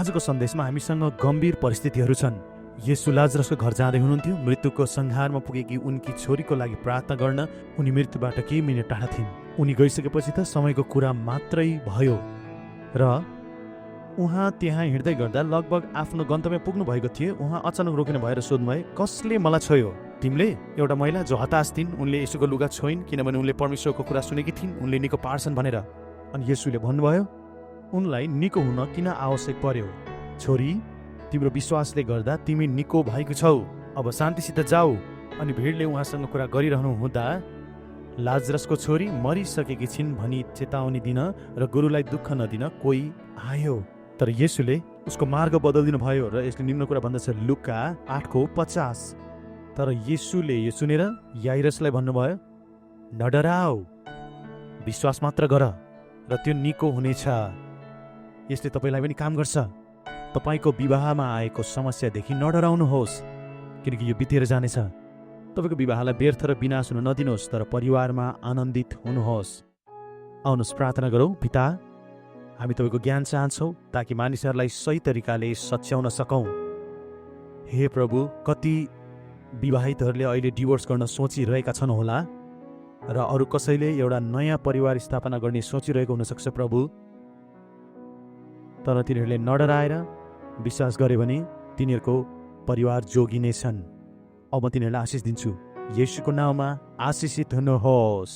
आजको सन्देशमा हामीसँग गम्भीर परिस्थितिहरू छन्। येशू लाजरसको घर जाँदै हुनुहुन्थ्यो। मृत्युको संहारमा पुगेकी उनकी छोरीको लागि प्रार्थना गर्न उनी मृत्युबाट केही मिनट टाढा थिइन्। उनी गइसकेपछि त समयको कुरा मात्रै भयो र उहाँ त्यहाँ हिँड्दै गर्दा लगभग आफ्नो गन्तव्य पुग्नु भएको थिए। उहाँ अचानक रोकिनु भएर सोध्नुभयो, कसले मलाई छोयो? तिमीले? एउटा महिला जो हताश थिइन्, उनले येशूको लुगा छोइन् किनभने उनले परमेश्वरको कुरा सुनेकी थिइन्, उनले निको पार्छन् भनेर। अनि येशूले भन्नुभयो, उनलाई निको हुन किन आवश्यक पर्यो? छोरी, तिम्रो विश्वासले गर्दा तिमी निको भएको छौ, अब शान्तिसित जाऊ। अनि भिडले उहाँसँग कुरा गरिरहनु हुँदा लाजरसको छोरी मरिसकेकी छिन् भनी चेतावनी दिन र गुरुलाई दुःख नदिन कोही आयो। तर येशूले उसको मार्ग बदलिदिनु भयो र यसले निम्न कुरा भन्दछ, लुका 8:50। तर येशूले यो सुनेर याइरसलाई भन्नुभयो, नडराऊ, विश्वास मात्र गर र त्यो निको हुनेछ। यसले तपाईँलाई पनि काम गर्छ। तपाईँको विवाहमा आएको समस्यादेखि नडराउनुहोस्, किनकि यो बितेर जानेछ। तपाईँको विवाहलाई व्यर्थ र विनाश हुन नदिनुहोस्, तर परिवारमा आनन्दित हुनुहोस्। आउनुहोस् प्रार्थना गरौँ। पिता, हामी तपाईँको ज्ञान चाहन्छौँ ताकि मानिसहरूलाई सही तरिकाले सच्याउन सकौँ। हे प्रभु, कति विवाहितहरूले अहिले डिभोर्स गर्न सोचिरहेका छन् होला र अरू कसैले एउटा नयाँ परिवार स्थापना गर्ने सोचिरहेको हुनसक्छ प्रभु। तर तिनीहरूले नडराएर विश्वास गरे भने तिनीहरूको परिवार जोगिनेछन्। अब म तिनीहरूलाई आशिष दिन्छु, येशूको नाममा आशिषित हुनुहोस्।